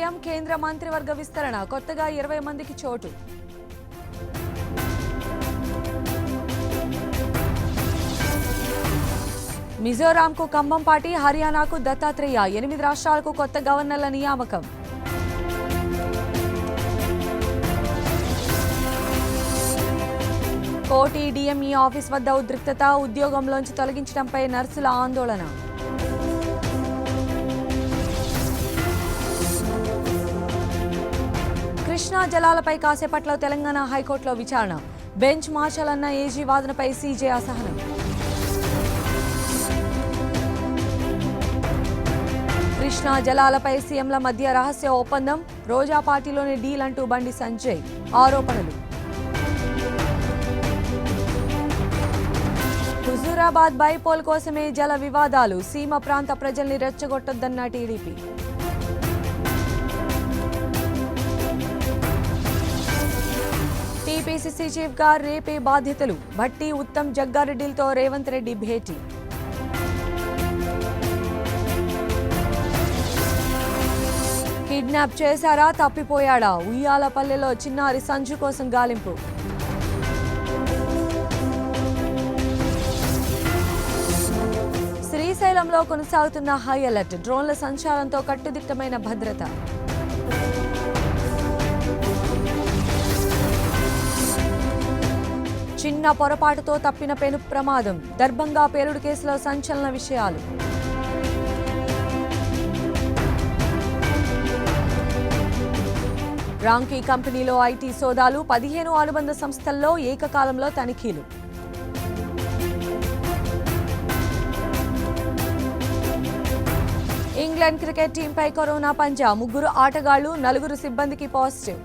నిర్ణయం కేంద్ర మంత్రివర్గ విస్తరణ కొత్తగా 20 మందికి చోటు. మిజోరాంకు కంబంపాటి, హర్యానాకు దత్తాత్రేయ, 8 రాష్ట్రాలకు కొత్త గవర్నర్ల నియామకం. కోటి డిఎంఈ ఆఫీస్ వద్ద ఉద్రిక్తత, ఉద్యోగంలోంచి తొలగించడంపై నర్సుల ఆందోళన. కృష్ణా జలాలపై కాసేపట్లో తెలంగాణ హైకోర్టులో విచారణ. బెంచ్ మార్చాలన్న ఏజీ వాదనపై సీజే అసహనం. కృష్ణా జలాలపై సీఎంల మధ్య రహస్య ఒప్పందం, రోజా పార్టీలోని డీల్ అంటూ బండి సంజయ్ ఆరోపణలు. హుజూరాబాద్ బైపోల్ కోసమే జల వివాదాలు, సీమ ప్రాంత ప్రజల్ని రెచ్చగొట్టొద్దన్న టీడీపీ. టీపీసీసీ చీఫ్ గా రేపే బాధ్యతలు, భట్టి, ఉత్తమ్, జగ్గారెడ్డిలతో రేవంత్ రెడ్డి భేటీ. కిడ్నాప్ చేశారా, తప్పిపోయాడా? ఉయ్యాలపల్లెలో చిన్నారి సంజు కోసం గాలింపు. శ్రీశైలంలో కొనసాగుతున్న హై అలర్ట్, డ్రోన్ల సంచారంతో కట్టుదిట్టమైన భద్రత. చిన్న పొరపాటుతో తప్పిన పెను ప్రమాదం, దర్భంగా పేలుడు కేసులో సంచలన విషయాలు. రాంకీ కంపెనీలో ఐటీ సోదాలు, 15 అనుబంధ సంస్థల్లో ఏకకాలంలో తనిఖీలు. ఇంగ్లాండ్ క్రికెట్ టీంపై కరోనా పంజా, 3 ఆటగాళ్లు, 4 సిబ్బందికి పాజిటివ్.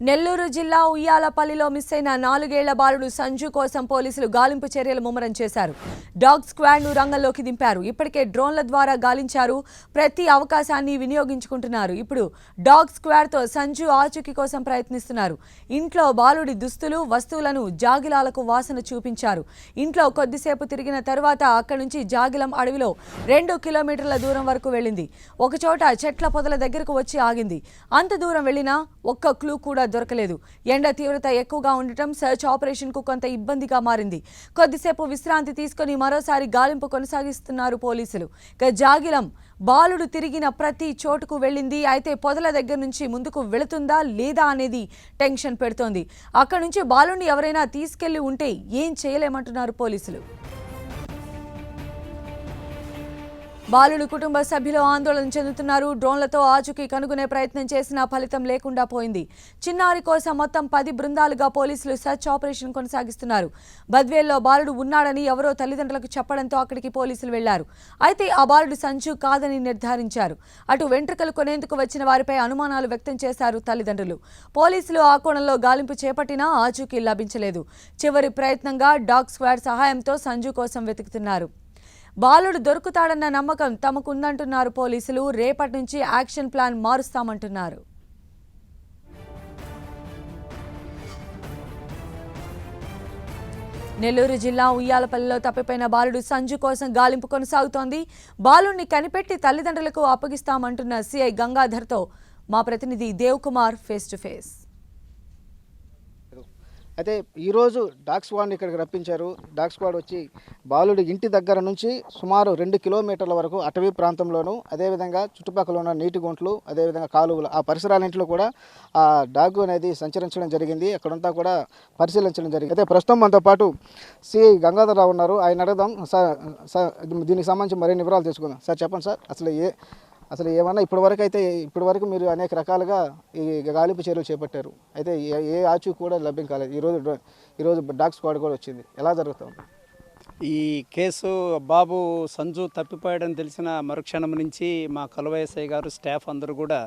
నెల్లూరు జిల్లా ఉయ్యాలపల్లిలో మిస్ అయిన 4 ఏళ్ల బాలుడు సంజు కోసం పోలీసులు గాలింపు చర్యలు ముమ్మరం చేశారు. డాగ్ స్క్వాడ్ ను రంగంలోకి దింపారు. ఇప్పటికే డ్రోన్ల ద్వారా గాలించారు. ప్రతి అవకాశాన్ని వినియోగించుకుంటున్నారు. ఇప్పుడు డాగ్ స్క్వాడ్ తో సంజు ఆచూకీ కోసం ప్రయత్నిస్తున్నారు. ఇంట్లో బాలుడి దుస్తులు, వస్తువులను జాగిలాలకు వాసన చూపించారు. ఇంట్లో కొద్దిసేపు తిరిగిన తరువాత అక్కడి నుంచి జాగిలం అడవిలో 2 కిలోమీటర్ల దూరం వరకు వెళ్ళింది. ఒకచోట చెట్ల పొదల దగ్గరకు వచ్చి ఆగింది. అంత దూరం వెళ్ళినా ఒక్క క్లూ కూడా దొరకలేదు. ఎండ తీవ్రత ఎక్కువగా ఉండటం సర్చ్ ఆపరేషన్ కు కొంత ఇబ్బందిగా మారింది. కొద్దిసేపు విశ్రాంతి తీసుకుని మరోసారి గాలింపు కొనసాగిస్తున్నారు పోలీసులు. జాగిలం బాలుడు తిరిగిన ప్రతి చోటుకు వెళ్ళింది. అయితే పొదల దగ్గర నుంచి ముందుకు వెళుతుందా లేదా అనేది టెన్షన్ పెడుతోంది. అక్కడి నుంచి బాలుడిని ఎవరైనా తీసుకెళ్లి ఉంటే ఏం చేయలేమంటున్నారు పోలీసులు. బాలుడు కుటుంబ సభ్యులు ఆందోళన చెందుతున్నారు. డ్రోన్లతో ఆచూకీ కనుగొనే ప్రయత్నం చేసినా ఫలితం లేకుండా పోయింది. చిన్నారి కోసం మొత్తం 10 బృందాలుగా పోలీసులు సర్చ్ ఆపరేషన్ కొనసాగిస్తున్నారు. బద్వేల్లో బాలుడు ఉన్నాడని ఎవరో తల్లిదండ్రులకు చెప్పడంతో అక్కడికి పోలీసులు వెళ్లారు. అయితే ఆ బాలుడు సంజు కాదని నిర్ధారించారు. అటు వెంట్రుకలు కొనేందుకు వచ్చిన వారిపై అనుమానాలు వ్యక్తం చేశారు తల్లిదండ్రులు. పోలీసులు ఆ కోణంలో గాలింపు చేపట్టినా ఆచూకీ లభించలేదు. చివరి ప్రయత్నంగా డాగ్ స్క్వాడ్ సహాయంతో సంజు కోసం వెతుకుతున్నారు. బాలుడు దొరుకుతాడన్న నమ్మకం తమకుందంటున్నారు పోలీసులు. రేపటి నుంచి యాక్షన్ ప్లాన్ మారుస్తామంటున్నారు. నెల్లూరు జిల్లా ఉయ్యాలపల్లిలో తప్పిపోయిన బాలుడు సంజు కోసం గాలింపు కొనసాగుతోంది. బాలుడిని కనిపెట్టి తల్లిదండ్రులకు అప్పగిస్తామంటున్న సిఐ గంగాధర్తో మా ప్రతినిధి Dev Kumar face to face. అయితే ఈరోజు డాగ్ స్క్వాడ్ని ఇక్కడికి రప్పించారు. డాగ్ స్క్వాడ్ వచ్చి బాలుడి ఇంటి దగ్గర నుంచి సుమారు 2 కిలోమీటర్ల వరకు అటవీ ప్రాంతంలోనూ, అదేవిధంగా చుట్టుపక్కల ఉన్న నీటి గుంటలు, అదేవిధంగా కాలువలు, ఆ పరిసరాలన్నింటిలో కూడా ఆ డాగ్ అనేది సంచరించడం జరిగింది. అక్కడంతా కూడా పరిశీలించడం జరిగింది. అయితే ప్రస్తుతం మనతో పాటు సిఐ గంగాధరరావు ఉన్నారు. ఆయన అడగదాం. సార్ దీనికి సంబంధించి మరిన్ని వివరాలు తెలుసుకుందాం. సార్ చెప్పండి సార్, అసలు ఏమన్నా ఇప్పటి వరకు మీరు అనేక రకాలుగా ఈ గాలింపు చర్యలు చేపట్టారు. అయితే ఏ ఆచూకీ కూడా లభ్యం కాలేదు. ఈరోజు డాగ్ స్క్వాడ్ కూడా వచ్చింది. ఎలా జరుగుతుంది ఈ కేసు? బాబు సంజు తప్పిపోయాడని తెలిసిన మరుక్షణం నుంచి మా కలువయసయ్య గారు, స్టాఫ్ అందరూ కూడా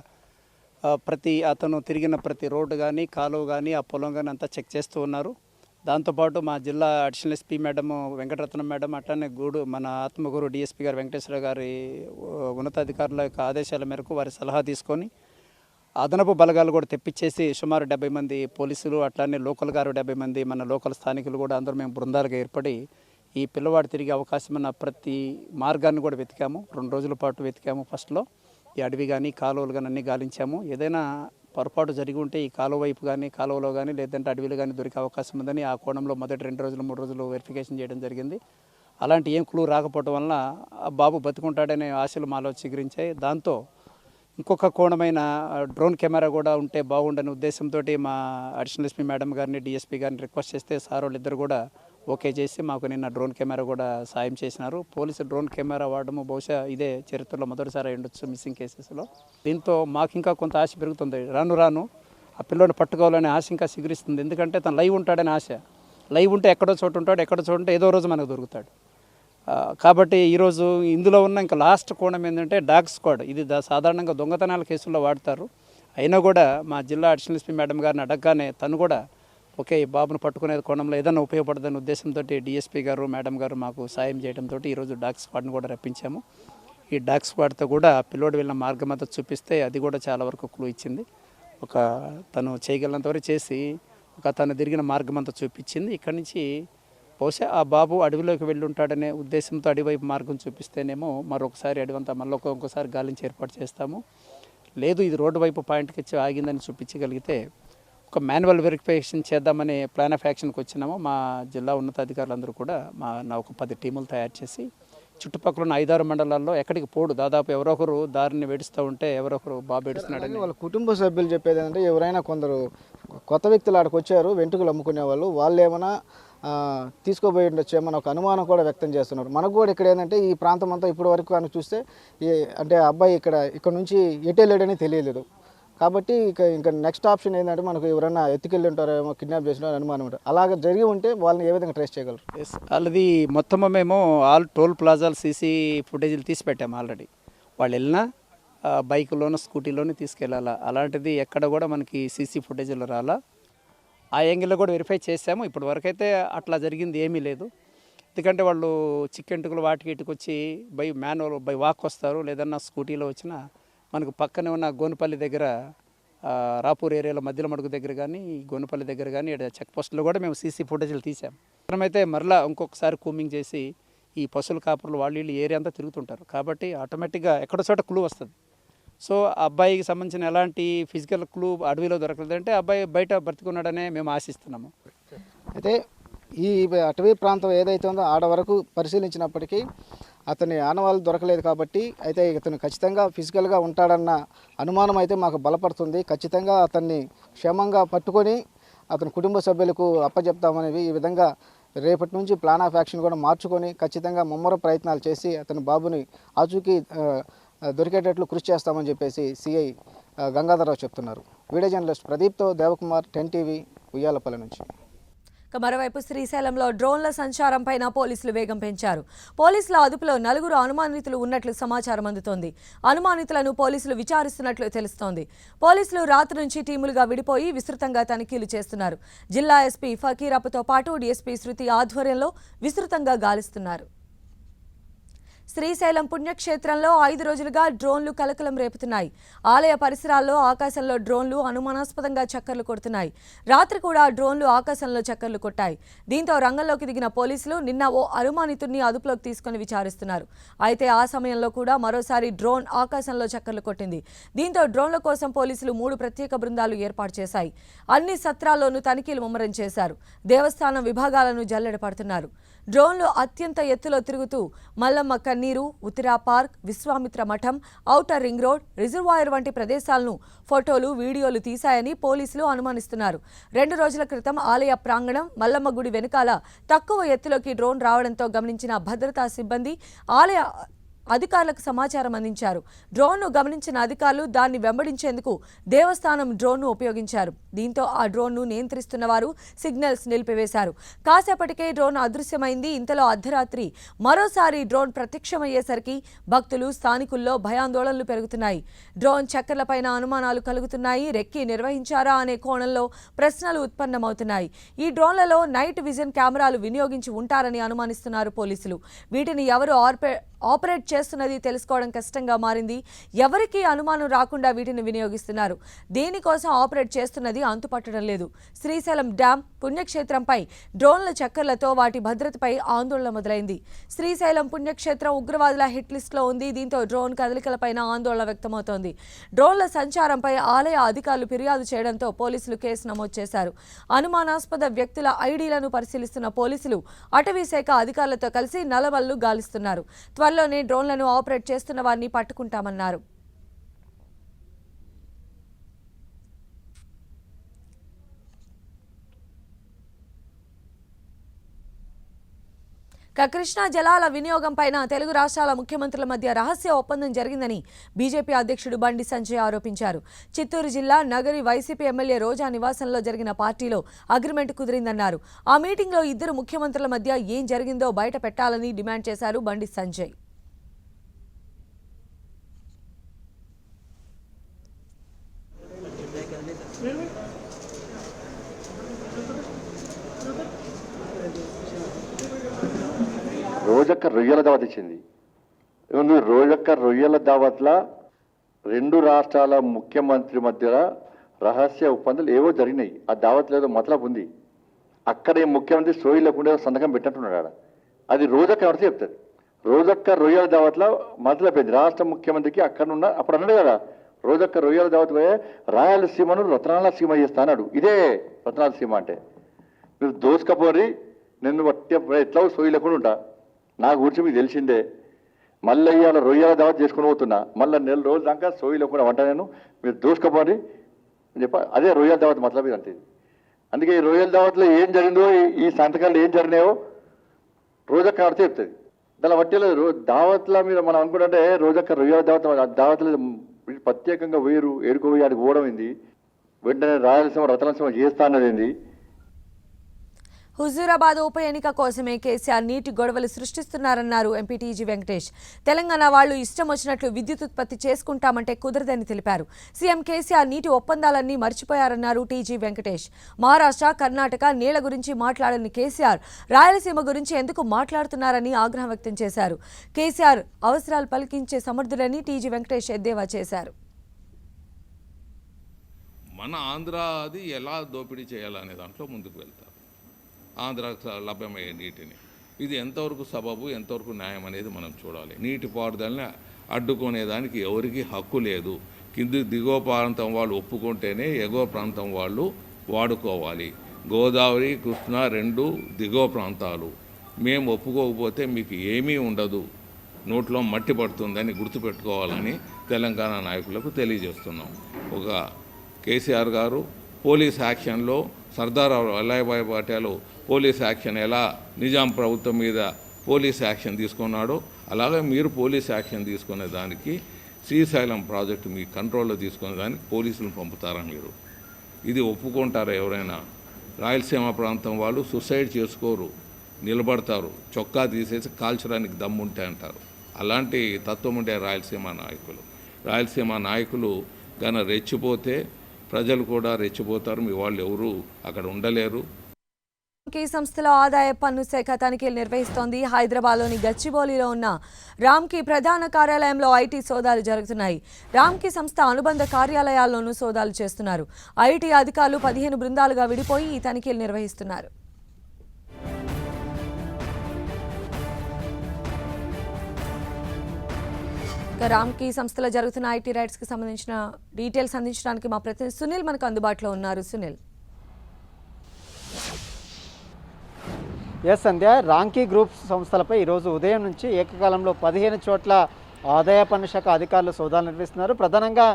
అతను తిరిగిన ప్రతి రోడ్డు కానీ, కాలువ కానీ, ఆ పొలం కానీ అంతా చెక్ చేస్తూ ఉన్నారు. దాంతోపాటు మా జిల్లా additional SP madam Venkataratnam madam, అట్లానే మన ఆత్మగూరు డిఎస్పీ గారు వెంకటేశ్వర గారి ఉన్నతాధికారుల యొక్క ఆదేశాల మేరకు వారి సలహా తీసుకొని అదనపు బలగాలు కూడా తెప్పించేసి సుమారు 70 మంది పోలీసులు, అట్లానే లోకల్ గారు 70 మంది, మన లోకల్ స్థానికులు కూడా అందరూ మేము బృందాలుగా ఏర్పడి ఈ పిల్లవాడు తిరిగే అవకాశం ఉన్న ప్రతి మార్గాన్ని కూడా వెతికాము. 2 రోజుల పాటు వెతికాము. ఫస్ట్లో ఈ అడవి కానీ కాలువలు కానీ అన్నీ గాలించాము. ఏదైనా పొరపాటు జరిగి ఉంటే ఈ కాలువ వైపు కానీ కాలువలో కానీ లేదంటే అడవిలో కానీ దొరికే అవకాశం ఉందని ఆ కోణంలో మొదటి 2 రోజులు 3 రోజులు వెరిఫికేషన్ చేయడం జరిగింది. అలాంటి ఏం క్లూ రాకపోవడం వల్ల ఆ బాబు బతుకుంటాడనే ఆశలు మాలో చిగురించాయి. దాంతో ఇంకొక కోణమైన డ్రోన్ కెమెరా కూడా ఉంటే బాగుండని ఉద్దేశంతో మా అడిషనల్ ఎస్పీ మేడం గారిని డిఎస్పీ గారిని రిక్వెస్ట్ చేస్తే సార్ వాళ్ళిద్దరు కూడా ఓకే చేసి మాకు నిన్న డ్రోన్ కెమెరా కూడా సాయం చేసినారు. పోలీసు డ్రోన్ కెమెరా వాడము బహుశా ఇదే చరిత్రలో మొదటిసారి అయి ఉండొచ్చు మిస్సింగ్ కేసెస్లో. దీంతో మాకు ఇంకా కొంత ఆశ పెరుగుతుంది. రాను రాను ఆ పిల్లోని పట్టుకోవాలనే ఆశ ఇంకా సిగురిస్తుంది. ఎందుకంటే తను లైవ్ ఉంటాడని ఆశ. లైవ్ ఉంటే ఎక్కడో చోటు ఉంటాడు, ఎక్కడో చోటు ఉంటే ఏదో రోజు మనకు దొరుకుతాడు. కాబట్టి ఈరోజు ఇందులో ఉన్న ఇంకా లాస్ట్ కోణం ఏంటంటే డాగ్ స్క్వాడ్. ఇది సాధారణంగా దొంగతనాల కేసుల్లో వాడతారు. అయినా కూడా మా జిల్లా అడిషనల్ ఎస్పీ మేడం గారిని అడగగానే తను కూడా ఓకే ఈ బాబును పట్టుకునే కోణంలో ఏదైనా ఉపయోగపడదని ఉద్దేశంతో డిఎస్పీ గారు మేడం గారు మాకు సాయం చేయడంతో ఈరోజు డాగ్ స్క్వాడ్ని కూడా రప్పించాము. ఈ డాగ్ స్క్వాడ్తో కూడా పిల్లోడు వెళ్ళిన మార్గం అంతా చూపిస్తే అది కూడా చాలా వరకు క్లూ ఇచ్చింది. తను చేయగలిగినంత వరకు చేసి తను తిరిగిన మార్గం అంతా చూపించింది. ఇక్కడి నుంచి బహుశా ఆ బాబు అడవిలోకి వెళ్ళి ఉంటాడనే ఉద్దేశంతో అడివైపు మార్గం చూపిస్తేనేమో మరొకసారి అడవంతా మళ్ళీ ఇంకోసారి గాలించి ఏర్పాటు చేస్తాము. లేదు ఇది రోడ్డు వైపు పాయింట్కి వచ్చి ఆగిందని చూపించగలిగితే ఒక మాన్యువల్ వెరిఫికేషన్ చేద్దామనే ప్లాన్ ఆఫ్ యాక్షన్కి వచ్చినాము. మా జిల్లా ఉన్నతాధికారులందరూ కూడా ఒక 10 టీములు తయారు చేసి చుట్టుపక్కల ఉన్న 5-6 మండలాల్లో ఎక్కడికి పోడు దాదాపు ఎవరొకరు దారిని వెడుస్తూ ఉంటే ఎవరొకరు బాబు ఏడుస్తున్నాడని వాళ్ళ కుటుంబ సభ్యులు చెప్పేది ఏంటంటే ఎవరైనా కొందరు కొత్త వ్యక్తులు ఆడికి వచ్చారు వెంట్రుకలు అమ్ముకునే వాళ్ళు ఏమైనా తీసుకోబోయి ఉండొచ్చు ఏమన్నా ఒక అనుమానం కూడా వ్యక్తం చేస్తున్నారు. మనకు కూడా ఇక్కడ ఏంటంటే ఈ ప్రాంతం అంతా ఇప్పటి వరకు కానీ చూస్తే అంటే అబ్బాయి ఇక్కడ నుంచి ఎటు వెళ్ళాడని తెలియలేదు. కాబట్టి ఇంకా నెక్స్ట్ ఆప్షన్ ఏంటంటే మనకు ఎవరైనా ఎత్తుకెళ్ళి ఉంటారేమో కిడ్నాప్ చేసిన అనుమానం ఉంటుంది. అలాగ జరిగి ఉంటే వాళ్ళని ఏ విధంగా ట్రేస్ చేయగలరు? వాళ్ళది మొత్తం మేము ఆల్ టోల్ ప్లాజాలు సీసీ ఫుటేజీలు తీసి పెట్టాము ఆల్రెడీ. వాళ్ళు వెళ్ళినా బైకులోనూ స్కూటీలోనూ తీసుకెళ్ళాలా. అలాంటిది ఎక్కడ కూడా మనకి సీసీ ఫుటేజీలు రాలా. ఆ యాంగిల్లో కూడా వెరిఫై చేసాము. ఇప్పటి వరకు అయితే అట్లా జరిగింది ఏమీ లేదు. ఎందుకంటే వాళ్ళు చిక్కెంటుకులు వాటికి ఇటుకు వచ్చి బై వాక్ వస్తారు, లేదన్నా స్కూటీలో వచ్చినా మనకు పక్కనే ఉన్న గోనుపల్లి దగ్గర రాపూర్ ఏరియాలో మధ్యలో మడుగు దగ్గర కానీ గోనుపల్లి దగ్గర కానీ చెక్ పోస్టులో కూడా మేము సీసీ ఫుటేజీలు తీసాం. అయితే మరలా ఇంకొకసారి కూమింగ్ చేసి ఈ పశువుల కాపురులు వీళ్ళు ఏరియా అంతా తిరుగుతుంటారు. కాబట్టి ఆటోమేటిక్గా ఎక్కడో చోట క్లూ వస్తుంది. సో అబ్బాయికి సంబంధించిన ఎలాంటి ఫిజికల్ క్లూ అడవిలో దొరకలేదంటే అబ్బాయి బయట బ్రతుకున్నాడనే మేము ఆశిస్తున్నాము. అయితే ఈ అటవీ ప్రాంతం ఏదైతే ఉందో ఆడ వరకు పరిశీలించినప్పటికీ అతని ఆనవాళ్ళు దొరకలేదు. కాబట్టి అయితే ఇతను ఖచ్చితంగా ఫిజికల్గా ఉంటాడన్న అనుమానం అయితే మాకు బలపడుతుంది. ఖచ్చితంగా అతన్ని క్షేమంగా పట్టుకొని అతని కుటుంబ సభ్యులకు అప్పచెప్తామనేవి ఈ విధంగా రేపటి నుంచి ప్లాన్ ఆఫ్ యాక్షన్ కూడా మార్చుకొని ఖచ్చితంగా ముమ్మర ప్రయత్నాలు చేసి అతని బాబుని ఆచూకీ దొరికేటట్లు కృషి చేస్తామని చెప్పేసి సిఐ గంగాధరరావు చెప్తున్నారు. Video journalist ప్రదీప్తో Devakumar 10 TV Uyyalapalli నుంచి. మరోవైపు శ్రీశైలంలో డ్రోన్ల సంచారంపైన పోలీసులు వేగం పెంచారు. పోలీసుల అదుపులో 4 అనుమానితులు ఉన్నట్లు సమాచారం అందుతోంది. అనుమానితులను పోలీసులు విచారిస్తున్నట్లు తెలుస్తోంది. పోలీసులు రాత్రి నుంచి టీములుగా విడిపోయి విస్తృతంగా తనిఖీలు చేస్తున్నారు. జిల్లా ఎస్పీ ఫకీరప్పతో పాటు డీఎస్పీ శృతి ఆధ్వర్యంలో విస్తృతంగా గాలిస్తున్నారు. శ్రీశైలం పుణ్యక్షేత్రంలో 5 రోజులుగా డ్రోన్లు కలకలం రేపుతున్నాయి. ఆలయ పరిసరాల్లో ఆకాశంలో డ్రోన్లు అనుమానాస్పదంగా చక్కర్లు కొడుతున్నాయి. రాత్రి కూడా డ్రోన్లు ఆకాశంలో చక్కర్లు కొట్టాయి. దీంతో రంగంలోకి దిగిన పోలీసులు నిన్న ఓ అనుమానితుడిని అదుపులోకి తీసుకుని విచారిస్తున్నారు. అయితే ఆ సమయంలో కూడా మరోసారి డ్రోన్ ఆకాశంలో చక్కర్లు కొట్టింది. దీంతో డ్రోన్ల కోసం పోలీసులు 3 ప్రత్యేక బృందాలు ఏర్పాటు చేశాయి. అన్ని సత్రాల్లోనూ తనిఖీలు ముమ్మరం చేశారు. దేవస్థానం విభాగాలను జల్లెడ పడుతున్నారు. డ్రోన్లు అత్యంత ఎత్తులో తిరుగుతూ మల్లమ్మ కన్నీరు, ఉత్తిరా పార్క్, విశ్వామిత్ర మఠం, ఔటర్ రింగ్ రోడ్, రిజర్వాయర్ వంటి ప్రదేశాలను ఫోటోలు, వీడియోలు తీశాయని పోలీసులు అనుమానిస్తున్నారు. 2 రోజుల క్రితం ఆలయ ప్రాంగణం, మల్లమ్మ గుడి వెనుకాల తక్కువ ఎత్తులోకి డ్రోన్ రావడంతో గమనించిన భద్రతా సిబ్బంది ఆలయ అధికారులకు సమాచారం అందించారు. డ్రోన్ను గమనించిన అధికారులు దాన్ని వెంబడించేందుకు దేవస్థానం డ్రోన్ను ఉపయోగించారు. దీంతో ఆ డ్రోన్ను నియంత్రిస్తున్న వారు సిగ్నల్స్ నిలిపివేశారు. కాసేపటికే డ్రోన్ అదృశ్యమైంది. ఇంతలో అర్ధరాత్రి మరోసారి డ్రోన్ ప్రత్యక్షమయ్యేసరికి భక్తులు, స్థానికుల్లో భయాందోళనలు పెరుగుతున్నాయి. డ్రోన్ చక్కర్లపైన అనుమానాలు కలుగుతున్నాయి. రెక్కి నిర్వహించారా అనే కోణంలో ప్రశ్నలు ఉత్పన్నమవుతున్నాయి. ఈ డ్రోన్లలో నైట్ విజన్ కెమెరాలు వినియోగించి ఉంటారని అనుమానిస్తున్నారు పోలీసులు. వీటిని ఎవరు ఆపరేట్ చేస్తున్నది తెలుసుకోవడం కష్టంగా మారింది. ఎవరికీ అనుమానం రాకుండా వీటిని వినియోగిస్తున్నారు. దేనికోసం ఆపరేట్ చేస్తున్నది అంతుపట్టడం లేదు. శ్రీశైలం డ్యాం పుణ్యక్షేత్రంపై డ్రోన్ల చక్కర్లతో వాటి భద్రతపై ఆందోళన మొదలైంది. శ్రీశైలం పుణ్యక్షేత్రం ఉగ్రవాదుల హిట్ లిస్టులో ఉంది. దీంతో డ్రోన్ కదలికలపైన ఆందోళన వ్యక్తమవుతోంది. డ్రోన్ల సంచారంపై ఆలయ అధికారులు ఫిర్యాదు చేయడంతో పోలీసులు కేసు నమోదు చేశారు. అనుమానాస్పద వ్యక్తుల ఐడీలను పరిశీలిస్తున్న పోలీసులు అటవీ శాఖ అధికారులతో కలిసి నలవళ్లు గాలిస్తున్నారు. త్వరలోనే డ్రోన్లను ఆపరేట్ చేస్తున్న వారిని పట్టుకుంటామన్నారు. కృష్ణా జలాల వినియోగం పైన తెలుగు రాష్ట్రాల ముఖ్యమంత్రుల మధ్య రహస్య ఒప్పందం జరిగిందని బీజేపీ అధ్యక్షుడు బండి సంజయ్ ఆరోపించారు. చిత్తూరు జిల్లా నగరి వైసీపీ ఎమ్మెల్యే రోజా నివాసంలో జరిగిన పార్టీలో అగ్రిమెంట్ కుదిరిందన్నారు. ఆ మీటింగ్లో ఇద్దరు ముఖ్యమంత్రుల మధ్య ఏం జరిగిందో బయట పెట్టాలని డిమాండ్ చేశారు బండి సంజయ్. రోజక్క రొయ్యల దావత్ ఇచ్చింది. రోజక్క రొయ్యల దావత్లా 2 రాష్ట్రాల ముఖ్యమంత్రి మధ్య రహస్య ఒప్పందాలు ఏవో జరిగినాయి. ఆ దావత్లో ఏదో మతలబు ఉంది. అక్కడ ఈ ముఖ్యమంత్రి సోయి లేకుండా సంతకం పెట్టినట్టున్నాడు ఆడ. అది రోజక్క ఎవరితో చెప్తుంది. రోజక్క రొయ్యల దావత్లో మతలబైంది. రాష్ట్ర ముఖ్యమంత్రికి అక్కడున్న అప్పుడు అన్నాడు కదా, రోజక్క రొయ్యల దావత్ పోయే రాయలసీమను రత్నాల సీమ చేస్తా అన్నాడు. ఇదే రత్నాల సీమ అంటే. మీరు దోసుకపోరి నిన్ను బట్టి ఎట్లా సోయి లేకుండా ఉంటా. నా గురించి మీకు తెలిసిందే. మళ్ళీ ఇవాళ రొయ్యల దావత్ చేసుకుని పోతున్నా. మళ్ళీ 4 రోజుల దాకా సోయిలో కూడా వంట నేను మీరు దోసుకపోండి అని చెప్ప. అదే రొయ్యల దావత్ మతలబ్ అంటే. అందుకే ఈ రొయ్యల దావత్లో ఏం జరిగిందో, ఈ సంతకాలు ఏం జరిగినాయో రోజక్క ఆడితే చెప్తుంది. దాని బట్టి దావత్ల మీద మనం అనుకుంటే రోజక్క రొయ్యల దావత్లో ప్రత్యేకంగా వేరు ఏడుకోవి ఆడికి పోవడం ఏంది, వెంటనే రాయలసీమ రతనసీమ చేస్తా అన్నది ఏంది. హుజూరాబాద్ ఉప ఎన్నిక కోసమే కేసీఆర్ నీటి గొడవలు సృష్టిస్తున్నారన్నారు ఎంపీ టీజీ వెంకటేష్. తెలంగాణ వాళ్లు ఇష్టం వచ్చినట్లు విద్యుత్ ఉత్పత్తి చేసుకుంటామంటే కుదరదని తెలిపారు. సీఎం కేసీఆర్ నీటి ఒప్పందాలన్నీ మర్చిపోయారన్నారు టీజీ వెంకటేష్. మహారాష్ట్ర, కర్ణాటక నీళ్ల గురించి మాట్లాడని కేసీఆర్ రాయలసీమ గురించి ఎందుకు మాట్లాడుతున్నారని ఆగ్రహం వ్యక్తం చేశారు. కేసీఆర్ అవసరాలు పలికించే సమర్థులని టీజీ వెంకటేష్ ఎద్దేవా చేశారు. మన ఆంధ్ర అది ఎలా దోపిడీ చేయాలనే దాంట్లో ముందుకు వెళ్తారు. ఆంధ్రాకు లభ్యమయ్యే నీటిని ఇది ఎంతవరకు సబబు, ఎంతవరకు న్యాయం అనేది మనం చూడాలి. నీటి పారుదలని అడ్డుకునేదానికి ఎవరికి హక్కు లేదు. దిగువ ప్రాంతం వాళ్ళు ఒప్పుకుంటేనే ఎగువ ప్రాంతం వాళ్ళు వాడుకోవాలి. గోదావరి, కృష్ణా 2 దిగువ ప్రాంతాలు. మేము ఒప్పుకోకపోతే మీకు ఏమీ ఉండదు, నోట్లో మట్టి పడుతుందని గుర్తుపెట్టుకోవాలని తెలంగాణ నాయకులకు తెలియజేస్తున్నాం. ఒక కేసీఆర్ గారు పోలీస్ యాక్షన్లో సర్దార్ వల్లభాయ్ పటేల్ పోలీస్ యాక్షన్ ఎలా నిజాం ప్రభుత్వం మీద పోలీస్ యాక్షన్ తీసుకున్నాడో అలాగే మీరు పోలీస్ యాక్షన్ తీసుకునే దానికి శ్రీశైలం ప్రాజెక్టు మీ కంట్రోల్లో తీసుకునే దానికి పోలీసులను పంపుతారా మీరు? ఇది ఒప్పుకుంటారా ఎవరైనా? రాయలసీమ ప్రాంతం వాళ్ళు సూసైడ్ చేసుకోరు, నిలబడతారు. చొక్కా తీసేసి కాల్చడానికి దమ్ముంటే అంటారు. అలాంటి తత్వం ఉండే రాయలసీమ నాయకులు గన రెచ్చిపోతే ప్రజలు కూడా రెచ్చిపోతారు. మీ వాళ్ళు ఎవరు అక్కడ ఉండలేరు. రామ్కీ సంస్థలో ఆదాయ పన్ను శాఖ తనిఖీలు నిర్వహిస్తోంది. హైదరాబాద్లోని గచ్చిబౌలిలో ఉన్న రామ్కీ ప్రధాన కార్యాలయంలో ఐటీ సోదాలు జరుగుతున్నాయి. రామ్కీ సంస్థ అనుబంధ కార్యాలయాల్లోనూ సోదాలు చేస్తున్నారు. ఐటీ అధికారులు 15 బృందాలుగా విడిపోయి ఈ తనిఖీలు నిర్వహిస్తున్నారు. రామ్కీ సంస్థలో జరుగుతున్న ఐటీ రైట్స్ కి సంబంధించిన డీటెయిల్స్ అందించడానికి మా ప్రతినిధి సునీల్ మనకు అందుబాటులో ఉన్నారు. సునీల్. సంధ్య, రామ్కీ గ్రూప్ సంస్థలపై ఈరోజు ఉదయం నుంచి ఏకకాలంలో 15 చోట్ల ఆదాయ పన్ను శాఖ అధికారులు సోదాలు నిర్వహిస్తున్నారు. ప్రధానంగా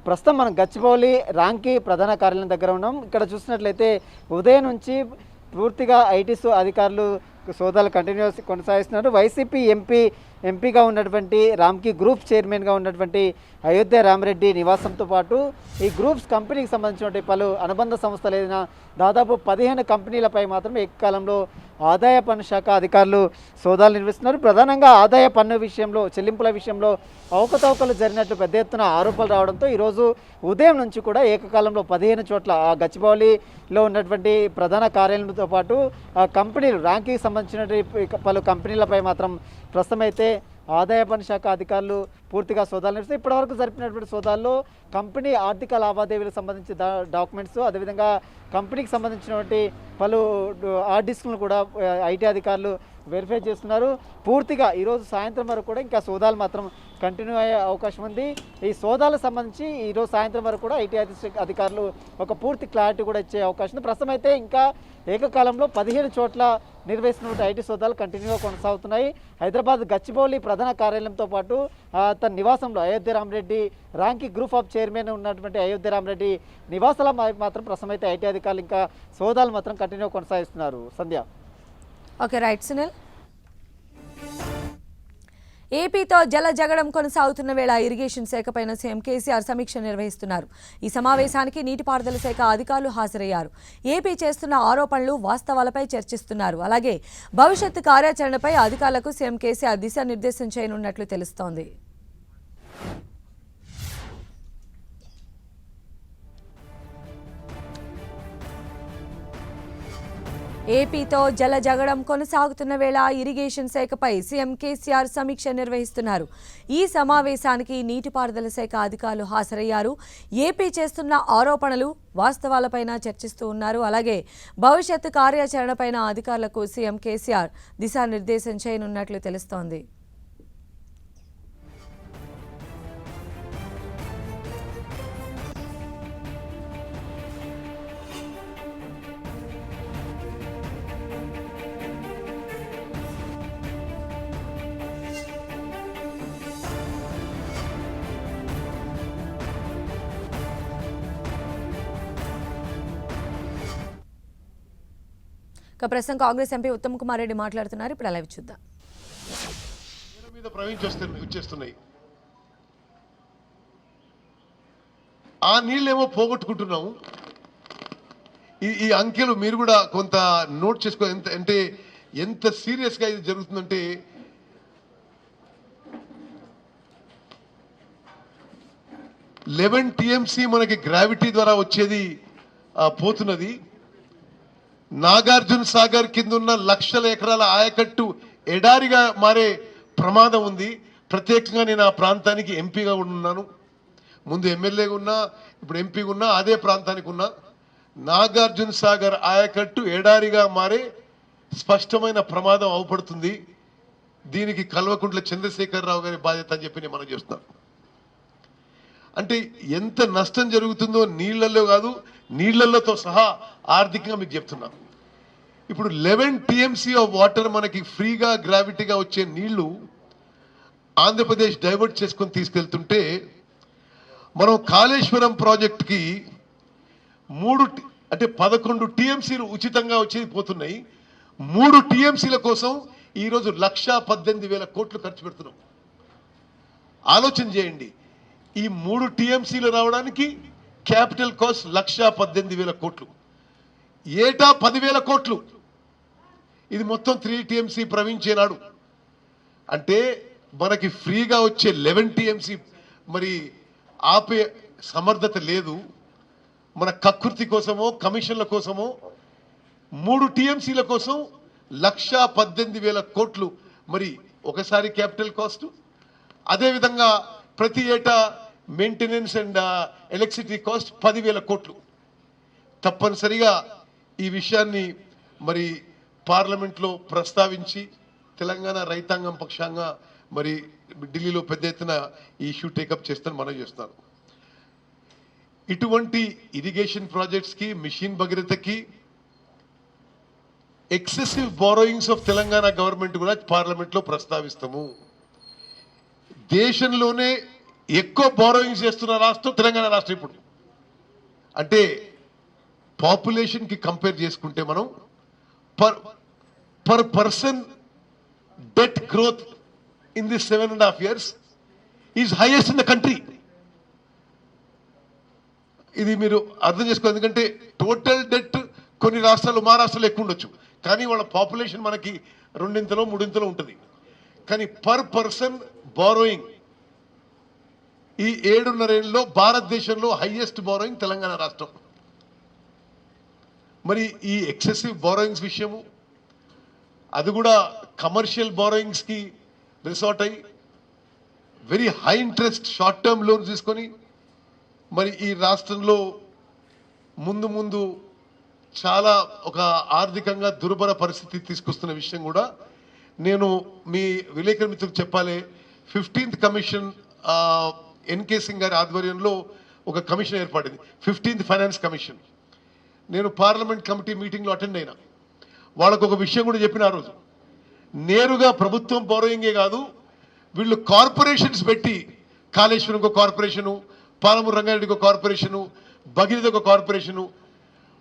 ప్రస్తుతం మనం గచ్చిబౌలి రామ్కీ ప్రధాన కార్యాలయం దగ్గర ఉన్నాం. ఇక్కడ చూసినట్లయితే ఉదయం నుంచి పూర్తిగా ఐటీ అధికారులు సోదాలు కొనసాగిస్తున్నారు. వైసీపీ ఎంపీగా ఉన్నటువంటి రామ్కీ గ్రూప్ చైర్మన్గా ఉన్నటువంటి అయోధ్య రామరెడ్డి నివాసంతో పాటు ఈ గ్రూప్స్ కంపెనీకి సంబంధించినటువంటి పలు అనుబంధ సంస్థలు ఏదైనా దాదాపు 15 కంపెనీలపై మాత్రం ఏకకాలంలో ఆదాయ పన్ను శాఖ అధికారులు సోదాలు నిర్వహిస్తున్నారు. ప్రధానంగా ఆదాయ పన్ను విషయంలో, చెల్లింపుల విషయంలో అవకతవకలు జరిగినట్లు పెద్ద ఎత్తున ఆరోపణలు రావడంతో ఈరోజు ఉదయం నుంచి కూడా ఏకకాలంలో 15 చోట్ల ఆ గచ్చిబౌలిలో ఉన్నటువంటి ప్రధాన కార్యాలయంతో పాటు కంపెనీలు రామ్కీకి సంబంధించినటువంటి పలు కంపెనీలపై మాత్రం ప్రస్తుతం అయితే ఆదాయ పన్ను శాఖ అధికారులు పూర్తిగా సోదాలు నిర్వహిస్తారు. ఇప్పటివరకు జరిపినటువంటి సోదాల్లో కంపెనీ ఆర్థిక లావాదేవీలకు సంబంధించిన డాక్యుమెంట్స్, అదేవిధంగా కంపెనీకి సంబంధించినటువంటి పలు హార్డ్ డిస్క్లను కూడా ఐటీ అధికారులు వెరిఫై చేస్తున్నారు. పూర్తిగా ఈరోజు సాయంత్రం వరకు కూడా ఇంకా సోదాలు మాత్రం కంటిన్యూ అయ్యే అవకాశం ఉంది. ఈ సోదాలకు సంబంధించి ఈరోజు సాయంత్రం వరకు కూడా ఐటీ అధికారులు ఒక పూర్తి క్లారిటీ కూడా ఇచ్చే అవకాశం ఉంది. ప్రస్తుతం అయితే ఇంకా ఏకకాలంలో 15 చోట్ల నిర్వహిస్తున్న ఐటీ సోదాలు కంటిన్యూగా కొనసాగుతున్నాయి. హైదరాబాద్ గచ్చిబౌలి ప్రధాన కార్యాలయంతో పాటు తన నివాసంలో Ayodhya Ramareddy Ramky group of chairman ఉన్నటువంటి అయోధ్య రామరెడ్డి నివాసాల మాత్రం ప్రస్తుతం అయితే ఐటీ అధికారులు ఇంకా సోదాలు మాత్రం కంటిన్యూగా కొనసాగిస్తున్నారు. సంధ్య. Okay, right Sunil. ఏపీతో జల జగడం కొనసాగుతున్న వేళ ఇరిగేషన్ శాఖపైన సీఎం కేసీఆర్ సమీక్ష నిర్వహిస్తున్నారు. ఈ సమావేశానికి నీటిపారుదల శాఖ అధికారులు హాజరయ్యారు. ఏపీ చేస్తున్న ఆరోపణలు, వాస్తవాలపై చర్చిస్తున్నారు. అలాగే భవిష్యత్తు కార్యాచరణపై అధికారులకు సీఎం కేసీఆర్ దిశానిర్దేశం చేయనున్నట్లు తెలుస్తోంది. ఏపీతో జల జగడం కొనసాగుతున్న వేళ ఇరిగేషన్ శాఖపై సీఎం కేసీఆర్ సమీక్ష నిర్వహిస్తున్నారు. ఈ సమావేశానికి నీటిపారుదల శాఖ అధికారులు హాజరయ్యారు. ఏపీ చేస్తున్న ఆరోపణలు, వాస్తవాలపైన చర్చిస్తూ ఉన్నారు. అలాగే భవిష్యత్తు కార్యాచరణపైన అధికారులకు సీఎం కేసీఆర్ దిశానిర్దేశం చేయనున్నట్లు తెలుస్తోంది. ప్రస్తుతం కాంగ్రెస్ ఎంపీ ఉత్తమ్ కుమార్ రెడ్డి మాట్లాడుతున్నారు. ఇప్పుడు లైవ్ చూద్దాం. మీద ప్రవహించేస్తున్నాయి. ఆ నీళ్ళేమో పోగొట్టుకుంటున్నాము. ఈ అంకెలు మీరు కూడా కొంత నోట్ చేసుకో. ఎంత సీరియస్ గా ఇది జరుగుతుందంటే 11 TMC మనకి గ్రావిటీ ద్వారా వచ్చేది పోతున్నది. నాగార్జున సాగర్ కింద ఉన్న లక్షల ఎకరాల ఆయకట్టు ఎడారిగా మారే ప్రమాదం ఉంది. ప్రత్యేకంగా నేను ఆ ప్రాంతానికి ఎంపీగా ఉన్నాను. ముందు ఎమ్మెల్యేగా ఉన్నా, ఇప్పుడు ఎంపీగా ఉన్నా, అదే ప్రాంతానికి ఉన్నా. నాగార్జున సాగర్ ఆయకట్టు ఎడారిగా మారే స్పష్టమైన ప్రమాదం అవపడుతుంది. దీనికి కల్వకుంట్ల చంద్రశేఖరరావు గారి బాధ్యత అని చెప్పి నేను మనం చేస్తున్నాను. అంటే ఎంత నష్టం జరుగుతుందో నీళ్లలో కాదు, నీళ్లతో సహా ఆర్థికంగా మీకు చెప్తున్నా. ఇప్పుడు 11 TMC ఆఫ్ వాటర్ మనకి ఫ్రీగా గ్రావిటీగా వచ్చే నీళ్లు ఆంధ్రప్రదేశ్ డైవర్ట్ చేసుకొని తీసుకెళ్తుంటే, మనం కాళేశ్వరం ప్రాజెక్ట్కి 11 TMCలు ఉచితంగా వచ్చేది పోతున్నాయి. 3 TMCల కోసం ఈరోజు 1,18,000 కోట్లు ఖర్చు పెడుతున్నాం. ఆలోచన చేయండి. ఈ 3 TMCలు రావడానికి క్యాపిటల్ కాస్ట్ 1,18,000 కోట్లు. ఏటా 10,000 కోట్లు. ఇది మొత్తం 3 TMC ప్రవహించేనాడు. అంటే మనకి ఫ్రీగా వచ్చే 11 TMC మరి ఆపే సమర్థత లేదు. మన కకృతి కోసమో, కమిషన్ల కోసమో 3 TMCల కోసం 1,18,000 కోట్లు మరి ఒకసారి క్యాపిటల్ కాస్ట్. అదేవిధంగా ప్రతి ఏటా మెయింటెనెన్స్ అండ్ ఎలక్ట్రిసిటీ కాస్ట్ 10,000 కోట్లు. తప్పనిసరిగా ఈ విషయాన్ని మరి పార్లమెంట్లో ప్రస్తావించి తెలంగాణ రైతాంగం పక్షంగా మరి ఢిల్లీలో పెద్ద ఎత్తున ఈ ఇష్యూ టేకప్ చేస్తాను మనం చేస్తాను. ఇటువంటి ఇరిగేషన్ ప్రాజెక్ట్స్కి, మిషన్ భగీరథకి excessive borrowings of Telangana government కూడా పార్లమెంట్లో ప్రస్తావిస్తాము. దేశంలోనే ఎక్కువ బారోయింగ్స్ చేస్తున్న రాష్ట్రం తెలంగాణ రాష్ట్రం. ఇప్పుడు అంటే పాపులేషన్కి కంపేర్ చేసుకుంటే మనం per person debt growth in this 7.5 years is highest in the country. ఇది మీరు అర్థం చేసుకోవాలి. ఎందుకంటే టోటల్ డెట్ కొన్ని రాష్ట్రాలు, మహారాష్ట్రలో ఎక్కువ ఉండొచ్చు, కానీ వాళ్ళ పాపులేషన్ మనకి 2 3 ఉంటుంది. కానీ పర్ పర్సన్ బారోయింగ్ ఈ 7.5 ఏళ్ళలో భారతదేశంలో హైయెస్ట్ బారోయింగ్ తెలంగాణ రాష్ట్రం. మరి ఈ ఎక్సెసివ్ బారోయింగ్స్ విషయము, అది కూడా కమర్షియల్ బారోయింగ్స్కి రిసార్ట్ అయ్యి very high interest short term loans తీసుకొని మరి ఈ రాష్ట్రంలో ముందు చాలా ఒక ఆర్థికంగా దుర్భర పరిస్థితి తీసుకొస్తున్న విషయం కూడా నేను మీ విలేకరు మిత్రులకు చెప్పాలి. 15th కమిషన్ ఎన్కే సింగ్ గారి ఆధ్వర్యంలో ఒక కమిషన్ ఏర్పడింది, 15th ఫైనాన్స్ కమిషన్. నేను పార్లమెంట్ కమిటీ మీటింగ్లో అటెండ్ అయినా. వాళ్ళకు ఒక విషయం కూడా చెప్పిన ఆ రోజు, నేరుగా ప్రభుత్వం బారోయింగే కాదు, వీళ్ళు కార్పొరేషన్స్ పెట్టి, కాళేశ్వరం ఒక కార్పొరేషను, పాలమూరు రంగారెడ్డికి ఒక కార్పొరేషను, భగీరథ ఒక కార్పొరేషను,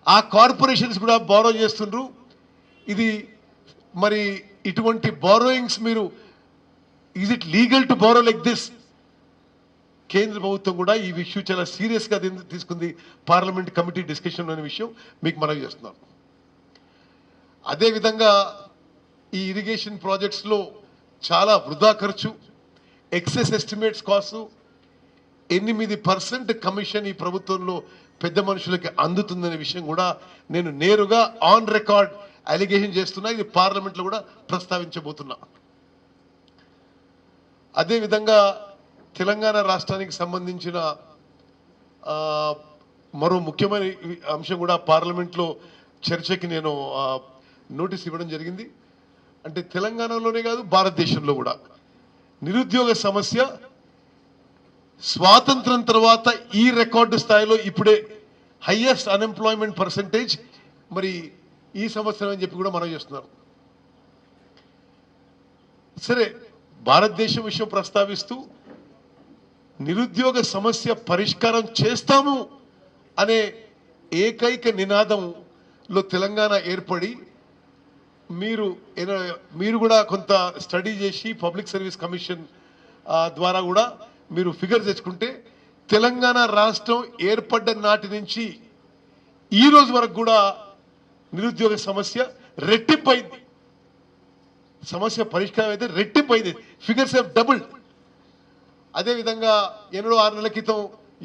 ఆ కార్పొరేషన్స్ కూడా బారో చేస్తుండ్రు. ఇది మరి ఇటువంటి బారోయింగ్స్ మీరు is it legal to borrow like this? కేంద్ర ప్రభుత్వం కూడా ఈ విషయం చాలా సీరియస్గా తీసుకుంది. పార్లమెంట్ కమిటీ డిస్కషన్ అనే విషయం మీకు మనవి చేస్తున్నాం. అదేవిధంగా ఈ ఇరిగేషన్ ప్రాజెక్ట్స్లో చాలా వృధా ఖర్చు, ఎక్సెస్ ఎస్టిమేట్స్ కాస్ట్, 8% కమిషన్ ఈ ప్రభుత్వంలో పెద్ద మనుషులకి అందుతుందనే విషయం కూడా నేను నేరుగా ఆన్ రికార్డ్ అలిగేషన్ చేస్తున్నా. ఇది పార్లమెంట్లో కూడా ప్రస్తావించబోతున్నా. అదేవిధంగా తెలంగాణ రాష్ట్రానికి సంబంధించిన మరో ముఖ్యమైన అంశం కూడా పార్లమెంట్లో చర్చకి నేను నోటీస్ ఇవ్వడం జరిగింది. అంటే తెలంగాణలోనే కాదు, భారతదేశంలో కూడా నిరుద్యోగ సమస్య స్వాతంత్రం తర్వాత ఈ రికార్డు స్థాయిలో ఇప్పుడే హైయెస్ట్ అన్ఎంప్లాయ్మెంట్ పర్సంటేజ్ మరి ఈ సంవత్సరం అని చెప్పి కూడా మనం చేస్తున్నారు. సరే, భారతదేశం విషయం ప్రస్తావిస్తూ నిరుద్యోగ సమస్య పరిష్కారం చేస్తాము అనే ఏకైక నినాదంలో తెలంగాణ ఏర్పడి మీరు కూడా కొంత స్టడీ చేసి పబ్లిక్ సర్వీస్ కమిషన్ ద్వారా కూడా మీరు ఫిగర్ తెచ్చుకుంటే తెలంగాణ రాష్ట్రం ఏర్పడ్డ నాటి నుంచి ఈ రోజు వరకు కూడా నిరుద్యోగ సమస్య రెట్టింపైంది. సమస్య పరిష్కారం అయితే రెట్టింపైంది, ఫిగర్స్ హ్యావ్ డబుల్డ్. అదేవిధంగా 6 నెలల క్రితం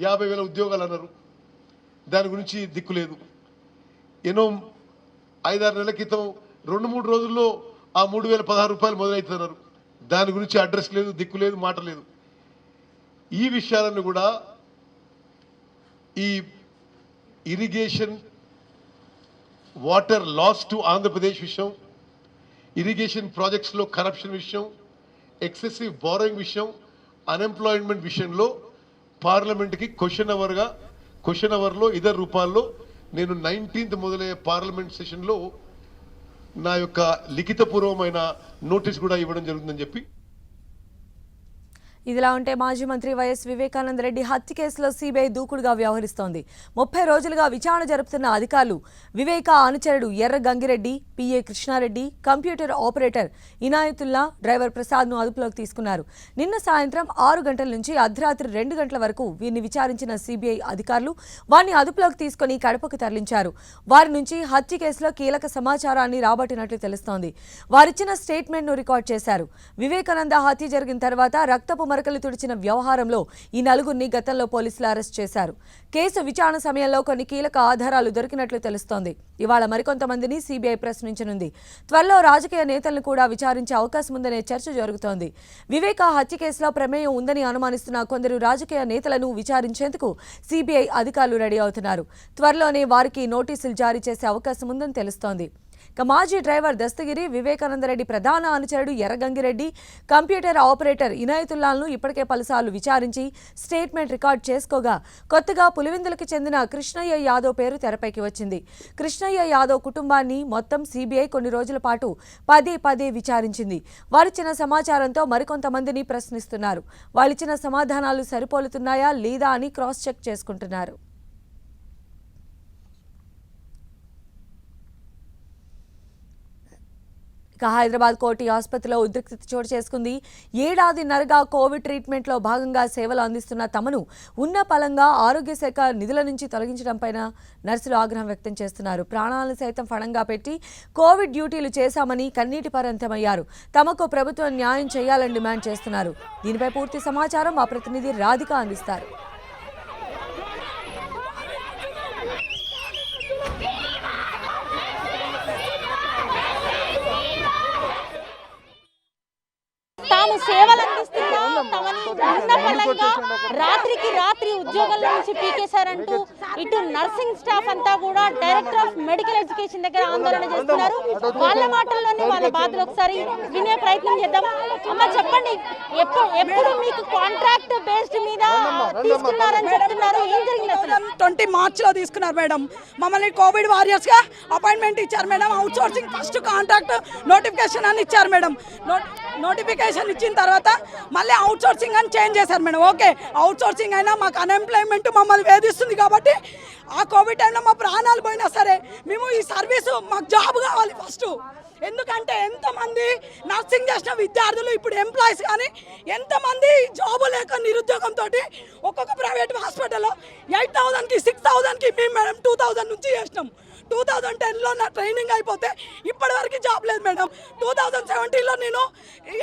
50,000 ఉద్యోగాలు అన్నారు, దాని గురించి దిక్కులేదు. 5-6 నెలల క్రితం 2-3 రోజుల్లో ఆ 3,016 రూపాయలు మొదలవుతున్నారు, దాని గురించి అడ్రస్ లేదు, దిక్కు లేదు, మాట లేదు. ఈ విషయాలను కూడా ఈ irrigation water loss to Andhra Pradesh విషయం, ఇరిగేషన్ ప్రాజెక్ట్స్లో కరప్షన్ విషయం, ఎక్సెసివ్ బారోయింగ్ విషయం, అన్ఎంప్లాయ్మెంట్ విషయంలో పార్లమెంట్కి క్వశ్చన్ అవర్లో ఇతర రూపాల్లో నేను 19th మొదలయ్యే పార్లమెంట్ సెషన్లో నా యొక్క లిఖితపూర్వమైన నోటీస్ కూడా ఇవ్వడం జరుగుతుందని చెప్పి. ఇదిలా ఉంటే మాజీ మంత్రి వైఎస్ వివేకానంద రెడ్డి హత్య కేసులో సీబీఐ దూకుడుగా వ్యవహరిస్తోంది. 30 రోజులుగా విచారణ జరుపుతున్న అధికారులు వివేక అనుచరుడు Erra Gangireddy, PA Krishnareddy, computer operator Inayatullah, driver ప్రసాద్ను అదుపులోకి తీసుకున్నారు. నిన్న సాయంత్రం 6 గంటల నుంచి అర్ధరాత్రి 2 గంటల వరకు వీరిని విచారించిన సీబీఐ అధికారులు వారిని అదుపులోకి తీసుకుని కడపకు తరలించారు. వారి నుంచి హత్య కేసులో కీలక సమాచారాన్ని రాబట్టినట్లు తెలుస్తోంది. వారిచ్చిన స్టేట్మెంట్ను రికార్డ్ చేశారు. వివేకానంద హత్య జరిగిన తర్వాత రక్తపు మరకలు తుడిచిన వ్యవహారంలో ఈ 4గురిని గతంలో పోలీసులు అరెస్ట్ చేశారు. కేసు విచారణ సమయంలో కొన్ని కీలక ఆధారాలు దొరికినట్లు తెలుస్తోంది. ఇవాళ మరికొంతమందిని సీబీఐ ప్రశ్నించనుంది. త్వరలో రాజకీయ నేతలను కూడా విచారించే అవకాశం ఉందనే చర్చ జరుగుతోంది. వివేక హత్య కేసులో ప్రమేయం ఉందని అనుమానిస్తున్న కొందరు రాజకీయ నేతలను విచారించేందుకు సీబీఐ అధికారులు రెడీ అవుతున్నారు. త్వరలోనే వారికి నోటీసులు జారీ చేసే అవకాశం ఉందని తెలుస్తోంది. ఇక మాజీ డ్రైవర్ దస్తగిరి, వివేకానందరెడ్డి ప్రధాన అనుచరుడు ఎర్రగంగిరెడ్డి, కంప్యూటర్ ఆపరేటర్ ఇనాయతుల్లాలను ఇప్పటికే పలుసార్లు విచారించి స్టేట్మెంట్ రికార్డ్ చేసుకోగా కొత్తగా పులివెందులకు చెందిన కృష్ణయ్య యాదవ్ పేరు తెరపైకి వచ్చింది. కృష్ణయ్య యాదవ్ కుటుంబాన్ని మొత్తం సీబీఐ కొన్ని రోజుల పాటు పదే విచారించింది. వారిచ్చిన సమాచారంతో మరికొంతమందిని ప్రశ్నిస్తున్నారు. వాళ్ళిచ్చిన సమాధానాలు సరిపోలుతున్నాయా లేదా అని క్రాస్ చెక్ చేసుకుంటున్నారు. ఇక హైదరాబాద్ కోటి ఆసుపత్రిలో ఉద్రిక్తత చోటు చేసుకుంది. 1.5 ఏళ్లుగా కోవిడ్ ట్రీట్మెంట్లో భాగంగా సేవలు అందిస్తున్న తమను ఉన్న పలంగా ఆరోగ్య శాఖ నిధుల నుంచి తొలగించడంపై నర్సులు ఆగ్రహం వ్యక్తం చేస్తున్నారు. ప్రాణాలను సైతం ఫణంగా పెట్టి కోవిడ్ డ్యూటీలు చేశామని కన్నీటి పరంతమయ్యారు. తమకు ప్రభుత్వం న్యాయం చేయాలని డిమాండ్ చేస్తున్నారు. దీనిపై పూర్తి సమాచారం మా ప్రతినిధి రాధిక అందిస్తారు. తాము సేవలు అందిస్తున్నా తమని ఉన్నపళంగా రాత్రికి రాత్రి ఉద్యోగాల నుంచి పీకేశారంటూ ఇటు నర్సింగ్ స్టాఫ్ అంతా కూడా డైరెక్టర్ ఆఫ్ మెడికల్ ఎడ్యుకేషన్ దగ్గర ఆందోళన చేస్తున్నారు. వాళ్ళ మాటల్లోనే వాళ్ళ బాధలు ఒకసారి వినే ప్రయత్నం చేద్దాం. అమ్మ చెప్పండి, ఎప్పుడు మీకు కాంట్రాక్ట్ బేస్డ్ మీద తీసుకున్నారని చెప్తున్నారు, ఏం జరిగింది అసలు? 20 మార్చిలో తీసుకున్నారు మేడం. మమ్మల్ని కోవిడ్ వారియర్స్ గా అపాయింట్మెంట్ ఇచ్చారు madam. Out sourcing first contract notification అని ఇచ్చారు మేడం. నోటిఫికేషన్ ఇచ్చిన తర్వాత మళ్ళీ అవుట్ సోర్సింగ్ అని చేంజ్ చేశారు మేడం. ఓకే, అవుట్ సోర్సింగ్ అయినా మాకు అన్ఎంప్లాయ్మెంట్ మమ్మల్ని వేధిస్తుంది కాబట్టి ఆ కోవిడ్ టైంలో మా ప్రాణాలు పోయినా సరే మేము ఈ సర్వీసు మాకు జాబ్ కావాలి ఫస్ట్. ఎందుకంటే ఎంతమంది నర్సింగ్ చేసిన విద్యార్థులు ఇప్పుడు ఎంప్లాయీస్ కానీ ఎంతమంది జాబు లేక నిరుద్యోగంతో ఒక్కొక్క ప్రైవేట్ హాస్పిటల్లో 8,000కి 6,000కి మేము మేడం 2000 నుంచి చేసినాం. 2010లో నా ట్రైనింగ్ అయిపోతే ఇప్పటివరకు జాబ్ లేదు మేడం. 2017లో నేను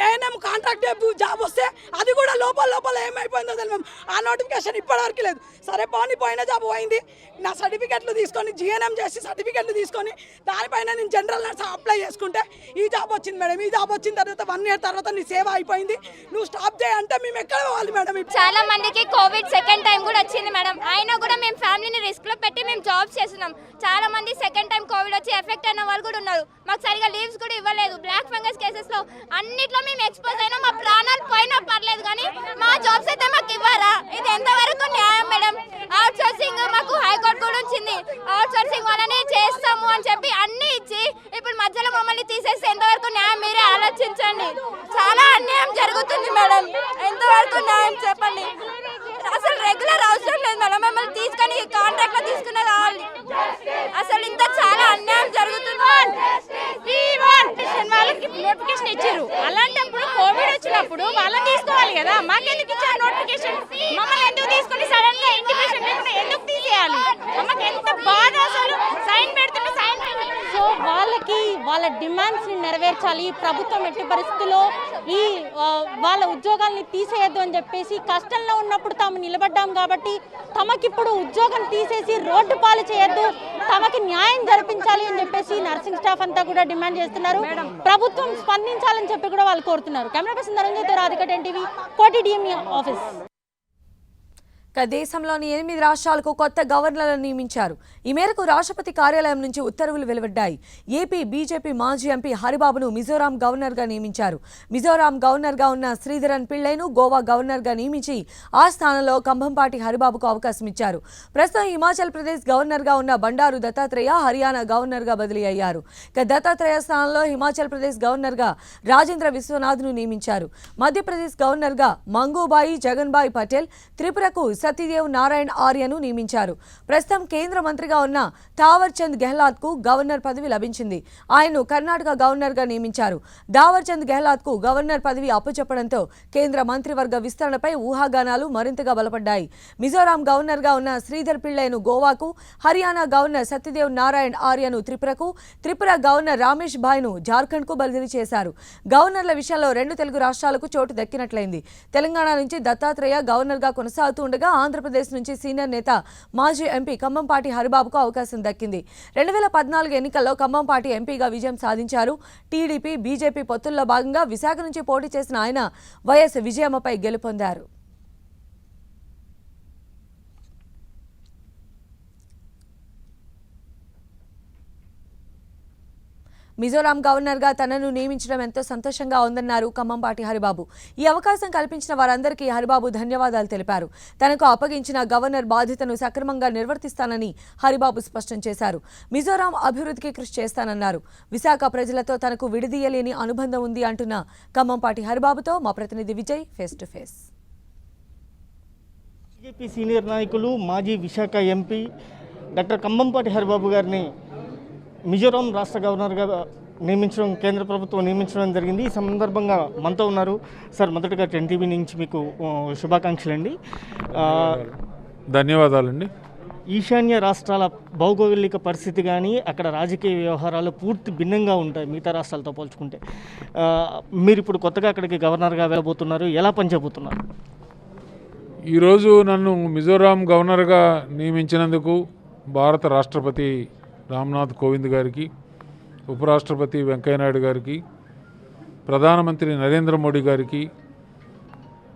ఏఎన్ఎం కాంట్రాక్ట్ జాబ్ వస్తే అది కూడా లోపల ఏమైపోయిందో తెలియదు. ఆ నోటిఫికేషన్ ఇప్పటివరకు లేదు. సరే పోయిన జాబ్ పోయింది. నా సర్టిఫికెట్లు తీసుకొని జిఎన్ఎం చేసి సర్టిఫికెట్లు తీసుకొని దానిపైన నేను జనరల్ నర్స్ అప్లై చేసుకుంటే ఈ జాబ్ వచ్చింది మేడం. ఈ జాబ్ వచ్చిన తర్వాత 1 year తర్వాత నీ సేవ అయిపోయింది, నువ్వు స్టాప్ చేయంటే మేము ఎక్కడ పోవాలి మేడం? చాలా మందికి కోవిడ్ సెకండ్ టైం కూడా వచ్చింది మేడం. అయినా కూడా మేము ఫ్యామిలీని రిస్క్ లో పెట్టి మేము జాబ్స్ చేస్తున్నాం. చాలా మంది సెకండ్ టైం కోవిడ్ వచ్చి ఎఫెక్ట్ అయిన వాళ్ళు కూడా ఉన్నారు. మాకు సరిగా లీవ్స్ కూడా ఇవ్వలేదు. బ్లాక్ ఫంగస్ కేసెస్ లో అన్నిట్లో మేము ఎక్స్పోజ్ అయినా మా ప్రాణాలు పోయినా పర్లేదు కానీ మా జాబ్స్ అయితే మాకు ఇవ్వరా? ఇది ఎంతవరకు న్యాయం మేడం? అవుట్ సోర్సింగ్ మాకు హైకోర్టు కూడా వచ్చింది. అవుట్ సోర్సింగ్ వాళ్ళని చేస్తాము అని చెప్పి అన్ని ఇచ్చి ఇప్పుడు మధ్యలో మమ్మల్ని తీసేస్తే ఎంతవరకు న్యాయం? మీరే ఆలోచించండి. చాలా అన్యాయం జరుగుతుంది మేడం. ఎంతవరకు న్యాయం చెప్పండి? అసలు రెగ్యులర్ అవసరం లేదు మేడం. మమ్మల్ని తీసుకొని కాంట్రాక్ట్ లో తీసుకునే కావాలి. అసలు ఇంత చాలా అన్యాయం జరుగుతుంది. వాళ్ళకి నోటిఫికేషన్ ఇచ్చారు. అలాంటప్పుడు కోవిడ్ వచ్చినప్పుడు వాళ్ళని తీసుకోవాలి కదా. మాకెందుకు ఇచ్చారు నోటిఫికేషన్? మమ్మల్ని ఎందుకు తీసుకుని సడన్ గా ఇంటిమేషన్ లేకుండా ఎందుకు తీసేయాలి? మాకు ఎంత బాధ అసలు. సైన్ పెడుతుంటే సైన్ సో వాళ్ళకి వాళ్ళ డిమాండ్స్ ని నెరవేర్చాలి. ప్రభుత్వం ఎట్టి పరిస్థితుల్లో ఈ వాళ్ళ ఉద్యోగాల్ని తీసేయద్దు అని చెప్పేసి కష్టంలో ఉన్నప్పుడు తాము నిలబడ్డాం కాబట్టి తమకిప్పుడు ఉద్యోగం తీసేసి రోడ్డు పాలు చేయొద్దు, తమకి న్యాయం జరిపించాలి అని చెప్పేసి నర్సింగ్ స్టాఫ్ అంతా కూడా డిమాండ్ చేస్తున్నారు. ప్రభుత్వం స్పందించాలని చెప్పి కూడా వాళ్ళు కోరుతున్నారు. కెమెరా పర్సన్ ధనంజయ్తో రాధిక, 10 TV, కోటి డిఎంఈ ఆఫీస్. దేశంలోని 8 రాష్ట్రాలకు కొత్త గవర్నర్లను నియమించారు. ఈ మేరకు రాష్ట్రపతి కార్యాలయం నుంచి ఉత్తర్వులు వెలువడ్డాయి. ఏపీ బీజేపీ మాజీ ఎంపీ హరిబాబును మిజోరాం గవర్నర్గా నియమించారు. మిజోరాం గవర్నర్గా ఉన్న శ్రీధరన్ పిళ్ళైను గోవా గవర్నర్గా నియమించి ఆ స్థానంలో కంభంపాటి హరిబాబుకు అవకాశం ఇచ్చారు. ప్రస్తుతం హిమాచల్ ప్రదేశ్ గవర్నర్గా ఉన్న బండారు దత్తాత్రేయ హర్యానా గవర్నర్గా బదిలీ అయ్యారు. దత్తాత్రేయ స్థానంలో హిమాచల్ ప్రదేశ్ గవర్నర్గా రాజేంద్ర విశ్వనాథ్ను నియమించారు. మధ్యప్రదేశ్ గవర్నర్గా మంగూబాయి జగన్భాయ్ పటేల్, త్రిపురకు సతీదేవ్ నారాయణ్ ఆర్యను నియమించారు. ప్రస్తుతం కేంద్ర మంత్రిగా ఉన్న థావర్ చంద్ గెహ్లాట్ కు గవర్నర్ పదవి లభించింది. ఆయన్ను కర్ణాటక గవర్నర్ గా నియమించారు. థావర్ చంద్ గెహ్లాట్ కు గవర్నర్ పదవి అప్పచెప్పడంతో కేంద్ర మంత్రివర్గ విస్తరణపై ఊహాగానాలు మరింతగా బలపడ్డాయి. మిజోరాం గవర్నర్ గా ఉన్న శ్రీధర్ పిళ్ళైను గోవాకు, హర్యానా గవర్నర్ సత్యదేవ్ నారాయణ్ ఆర్యను త్రిపురకు, త్రిపుర గవర్నర్ రమేష్ భాయ్ను జార్ఖండ్ కు బదిలీ చేశారు. గవర్నర్ల విషయంలో 2 తెలుగు రాష్ట్రాలకు చోటు దక్కినట్లయింది. తెలంగాణ నుంచి దత్తాత్రేయ గవర్నర్ గా కొనసాగుతూ ఉండగా ఆంధ్రప్రదేశ్ నుంచి సీనియర్ నేత మాజీ ఎంపీ కంభంపాటి హరిబాబుకు అవకాశం దక్కింది. 2014 ఎన్నికల్లో కంభంపాటి ఎంపీగా విజయం సాధించారు. టీడీపీ బీజేపీ పొత్తుల్లో భాగంగా విశాఖ నుంచి పోటీ చేసిన ఆయన వైఎస్ విజయమ్మపై గెలుపొందారు. మిజోరాం గవర్నర్గా తనను నియమించడం ఎంతో సంతోషంగా ఉందన్నారు కంభంపాటి హరిబాబు. ఈ అవకాశం కల్పించిన వారందరికీ హరిబాబు ధన్యవాదాలు తెలిపారు. తనకు అప్పగించిన గవర్నర్ బాధ్యతను సక్రమంగా నిర్వర్తిస్తానని హరిబాబు స్పష్టం చేశారు. మిజోరాం అభివృద్ధికి కృషి చేస్తానన్నారు. విశాఖ ప్రజలతో తనకు విడదీయలేని అనుబంధం ఉంది అంటున్న కంభంపాటి హరిబాబుతో మా ప్రతినిధి Vijay face to face. BJP senior నాయకులు మాజీ విశాఖ ఎంపీ డాక్టర్ కంభంపాటి హరిబాబు గారిని మిజోరాం రాష్ట్ర గవర్నర్గా నియమించడం, కేంద్ర ప్రభుత్వం నియమించడం జరిగింది. ఈ సందర్భంగా మనతో ఉన్నారు సార్. మొదటగా 10 TV నుంచి మీకు శుభాకాంక్షలు అండి. ధన్యవాదాలండి. ఈశాన్య రాష్ట్రాల భౌగోళిక పరిస్థితి కానీ అక్కడ రాజకీయ వ్యవహారాలు పూర్తి భిన్నంగా ఉంటాయి మిగతా రాష్ట్రాలతో పోల్చుకుంటే. మీరు ఇప్పుడు కొత్తగా అక్కడికి గవర్నర్గా వెళ్ళబోతున్నారు, ఎలా పనిచేయబోతున్నారు? ఈరోజు నన్ను మిజోరాం గవర్నర్గా నియమించినందుకు భారత రాష్ట్రపతి రామ్నాథ్ కోవింద్ గారికి, ఉపరాష్ట్రపతి వెంకయ్యనాయుడు గారికి, ప్రధానమంత్రి నరేంద్ర మోడీ గారికి,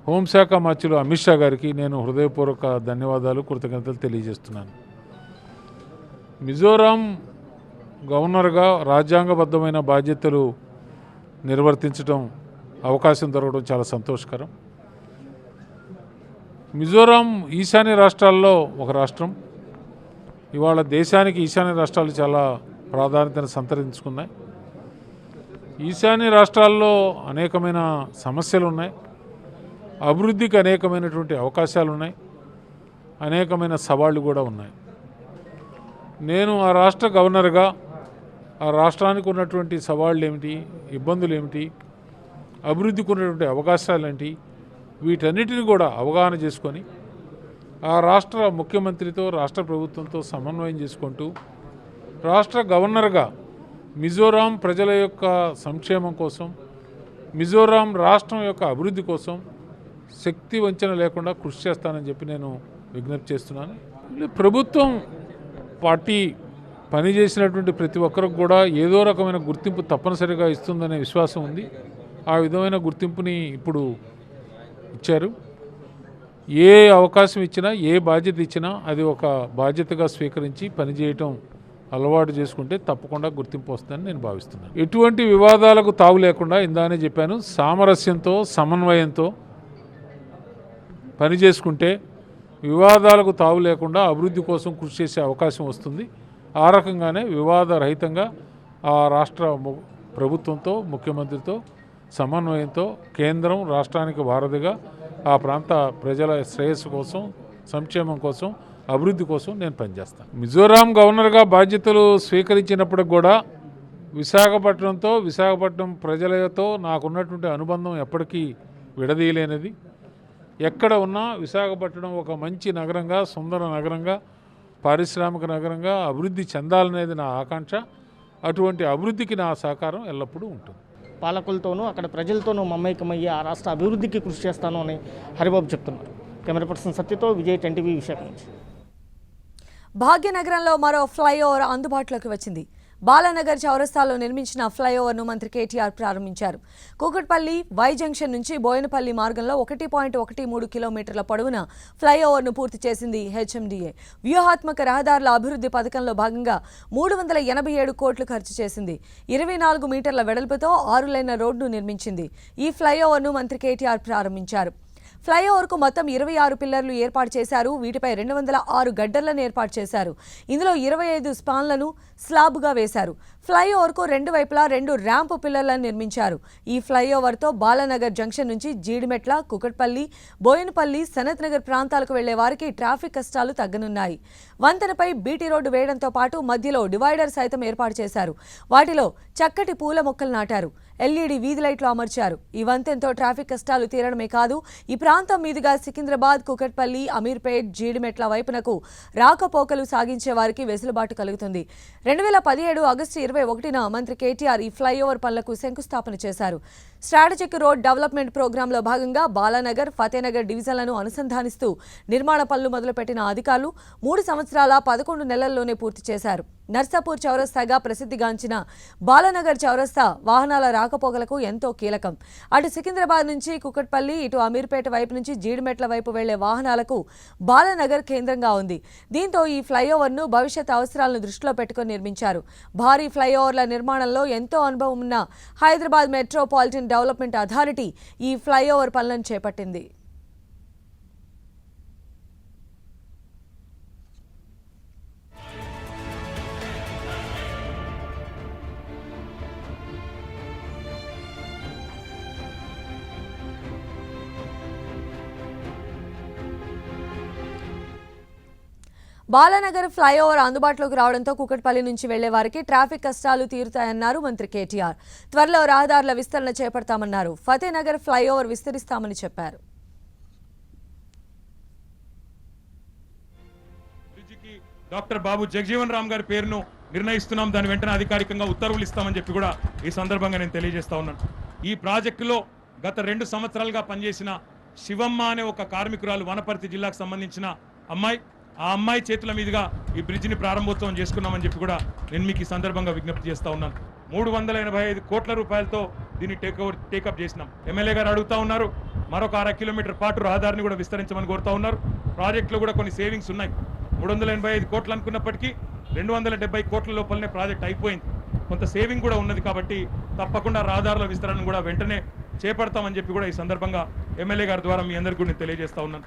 హోంశాఖ మంత్రులు అమిత్ షా గారికి నేను హృదయపూర్వక ధన్యవాదాలు, కృతజ్ఞతలు తెలియజేస్తున్నాను. మిజోరాం గవర్నర్గా రాజ్యాంగబద్ధమైన బాధ్యతలు నిర్వర్తించడం అవకాశం దొరకడం చాలా సంతోషకరం. మిజోరాం ఈశాన్య రాష్ట్రాల్లో ఒక రాష్ట్రం. ఇవాళ దేశానికి ఈశాన్య రాష్ట్రాలు చాలా ప్రాధాన్యతను సంతరించుకున్నాయి. ఈశాన్య రాష్ట్రాల్లో అనేకమైన సమస్యలు ఉన్నాయి, అభివృద్ధికి అనేకమైనటువంటి అవకాశాలు ఉన్నాయి, అనేకమైన సవాళ్లు కూడా ఉన్నాయి. నేను ఆ రాష్ట్ర గవర్నర్గా ఆ రాష్ట్రానికి ఉన్నటువంటి సవాళ్ళు ఏమిటి, ఇబ్బందులు ఏమిటి, అభివృద్ధికి ఉన్నటువంటి అవకాశాలు ఏంటి, వీటన్నిటిని కూడా అవగాహన చేసుకొని ఆ రాష్ట్ర ముఖ్యమంత్రితో రాష్ట్ర ప్రభుత్వంతో సమన్వయం చేసుకుంటూ రాష్ట్ర గవర్నర్గా మిజోరాం ప్రజల యొక్క సంక్షేమం కోసం, మిజోరాం రాష్ట్రం యొక్క అభివృద్ధి కోసం శక్తి వంచన లేకుండా కృషి చేస్తానని చెప్పి నేను విజ్ఞప్తి చేస్తున్నాను. ప్రభుత్వం పార్టీ పనిచేసినటువంటి ప్రతి ఒక్కరికి కూడా ఏదో రకమైన గుర్తింపు తప్పనిసరిగా ఇస్తుందనే విశ్వాసం ఉంది. ఆ విధమైన గుర్తింపుని ఇప్పుడు ఇచ్చారు. ఏ అవకాశం ఇచ్చినా, ఏ బాధ్యత ఇచ్చినా అది ఒక బాధ్యతగా స్వీకరించి పనిచేయటం అలవాటు చేసుకుంటే తప్పకుండా గుర్తింపు వస్తుందని నేను భావిస్తున్నాను. ఎటువంటి వివాదాలకు తావు లేకుండా, ఇందానే చెప్పాను, సామరస్యంతో సమన్వయంతో పని చేసుకుంటే వివాదాలకు తావు లేకుండా అభివృద్ధి కోసం కృషి చేసే అవకాశం వస్తుంది. ఆ రకంగానే వివాదరహితంగా ఆ రాష్ట్ర ప్రభుత్వంతో, ముఖ్యమంత్రితో సమన్వయంతో కేంద్రం రాష్ట్రానికి వారధిగా ఆ ప్రాంత ప్రజల శ్రేయస్సు కోసం, సంక్షేమం కోసం, అభివృద్ధి కోసం నేను పనిచేస్తాను. మిజోరాం గవర్నర్గా బాధ్యతలు స్వీకరించినప్పటికి కూడా విశాఖపట్నం ప్రజలతో నాకున్నటువంటి అనుబంధం ఎప్పటికీ విడదీయలేనిది. ఎక్కడ ఉన్నా విశాఖపట్నం ఒక మంచి నగరంగా, సుందర నగరంగా, పారిశ్రామిక నగరంగా అభివృద్ధి చెందాలనేది నా ఆకాంక్ష. అటువంటి అభివృద్ధికి నా సహకారం ఎల్లప్పుడూ ఉంటుంది. పాలకులతోనూ అక్కడ ప్రజలతోనూ మమేకమయ్యి ఆ రాష్ట్ర అభివృద్ధికి కృషి చేస్తాను అని హరిబాబు చెప్తున్నారు. కెమెరా పర్సన్ సత్యతో విజయ్, 10 విశాఖ నుంచి. భాగ్యనగరంలో మరో ఫ్లైఓవర్ అందుబాటులోకి వచ్చింది. బాలానగర్ చౌరస్తాలో నిర్మించిన ఫ్లైఓవర్ను మంత్రి కేటీఆర్ ప్రారంభించారు. కూకట్పల్లి వై జంక్షన్ నుంచి బోయనపల్లి మార్గంలో 1.13 కిలోమీటర్ల పొడవున ఫ్లైఓవర్ను పూర్తి చేసింది హెచ్ఎండిఏ. వ్యూహాత్మక రహదారుల అభివృద్ధి పథకంలో భాగంగా 387 కోట్లు ఖర్చు చేసింది. 24 మీటర్ల వెడల్పుతో 6 లేన్ల రోడ్డు నిర్మించింది. ఈ ఫ్లైఓవర్ను మంత్రి కేటీఆర్ ప్రారంభించారు. ఫ్లైఓవర్కు మొత్తం 26 పిల్లర్లు ఏర్పాటు చేశారు. వీటిపై 206 గడ్డర్లను ఏర్పాటు చేశారు. ఇందులో 25 స్పాన్లను స్లాబ్గా వేశారు. ఫ్లైఓవర్కు 2 వైపులా 2 ర్యాంపు పిల్లర్లను నిర్మించారు. ఈ ఫ్లైఓవర్తో బాలానగర్ జంక్షన్ నుంచి జీడిమెట్ల, కుకట్పల్లి, బోయనపల్లి, సనత్ నగర్ ప్రాంతాలకు వెళ్లే వారికి ట్రాఫిక్ కష్టాలు తగ్గనున్నాయి. వంతెనపై బీటీ రోడ్డు వేయడంతో పాటు మధ్యలో డివైడర్ సైతం ఏర్పాటు చేశారు. వాటిలో చక్కటి పూల మొక్కలు నాటారు. ఎల్ఈడి వీధి లైట్లు అమర్చారు. ఈ వంతెనతో ట్రాఫిక్ కష్టాలు తీరడమే కాదు, ఈ ప్రాంతం మీదుగా సికింద్రాబాద్, కుకట్పల్లి, అమీర్పేట్, జీడిమెట్ల వైపునకు రాకపోకలు సాగించే వారికి వెసులుబాటు కలుగుతుంది. 2017 ఆగస్టు 21న మంత్రి కేటీఆర్ ఈ ఫ్లైఓవర్ పనులకు శంకుస్థాపన చేశారు. స్ట్రాటజిక్ రోడ్ డెవలప్మెంట్ ప్రోగ్రాంలో భాగంగా బాలానగర్, ఫతేనగర్ డివిజన్లను అనుసంధానిస్తూ నిర్మాణ పనులు మొదలుపెట్టిన అధికారులు 3 సంవత్సరాల 11 నెలల్లోనే పూర్తి చేశారు. నర్సాపూర్ చౌరస్తాగా ప్రసిద్ధిగాంచిన బాలానగర్ చౌరస్తా వాహనాల రాకపోకలకు ఎంతో కీలకం. అటు సికింద్రాబాద్ నుంచి కుకట్పల్లి, ఇటు అమీర్పేట వైపు నుంచి జీడిమెట్ల వైపు వెళ్లే వాహనాలకు బాలానగర్ కేంద్రంగా ఉంది. దీంతో ఈ ఫ్లైఓవర్ను భవిష్యత్ అవసరాలను దృష్టిలో పెట్టుకుని నిర్మించారు. భారీ ఫ్లైఓవర్ల నిర్మాణంలో ఎంతో అనుభవం ఉన్న హైదరాబాద్ మెట్రోపాలిటన్ డెవలప్మెంట్ అథారిటీ ఈ ఫ్లైఓవర్ పనులను చేపట్టింది. బాలానగర్ ఫ్లైఓవర్ అందుబాటులోకి రావడంతో కుకట్పల్లి నుంచి వెళ్లే వారికి ట్రాఫిక్ కష్టాలు తీరుతాయన్నారు మంత్రి కేటీఆర్. త్వరలో రహదారుల విస్తరణ చేపడతామన్నారు. ఫతేనగర్ ఫ్లైఓవర్ విస్తరిస్తామని చెప్పారు. డాక్టర్ బాబు జగజీవన్ రామ్ గారి పేరును నిర్ణయిస్తున్నాం. దాని వెంటనే అధికారికంగా ఉత్తర్వులు ఇస్తామని చెప్పి కూడా ఈ సందర్భంగా నేను తెలియజేస్తా ఉన్నాను. ఈ ప్రాజెక్టులో గత 2 సంవత్సరాలుగా పనిచేసిన శివమ్మ అనే ఒక కార్మికురాలు, వనపర్తి జిల్లాకు సంబంధించిన అమ్మాయి, ఆ అమ్మాయి చేతుల మీదుగా ఈ బ్రిడ్జిని ప్రారంభోత్సవం చేసుకున్నామని చెప్పి కూడా నేను మీకు ఈ సందర్భంగా విజ్ఞప్తి చేస్తా ఉన్నాను. 385 కోట్ల రూపాయలతో దీన్ని టేకప్ చేసినాం. ఎమ్మెల్యే గారు అడుగుతా ఉన్నారు, మరొక 1/2 కిలోమీటర్ పాటు రహదారిని కూడా విస్తరించమని కోరుతా ఉన్నారు. ప్రాజెక్టులో కూడా కొన్ని సేవింగ్స్ ఉన్నాయి. 385 కోట్లు అనుకున్నప్పటికీ 270 కోట్ల లోపలనే ప్రాజెక్ట్ అయిపోయింది. కొంత సేవింగ్ కూడా ఉన్నది కాబట్టి తప్పకుండా రహదారుల విస్తరణ కూడా వెంటనే చేపడతామని చెప్పి కూడా ఈ సందర్భంగా ఎమ్మెల్యే గారి ద్వారా మీ అందరికీ కూడా తెలియజేస్తా ఉన్నాను.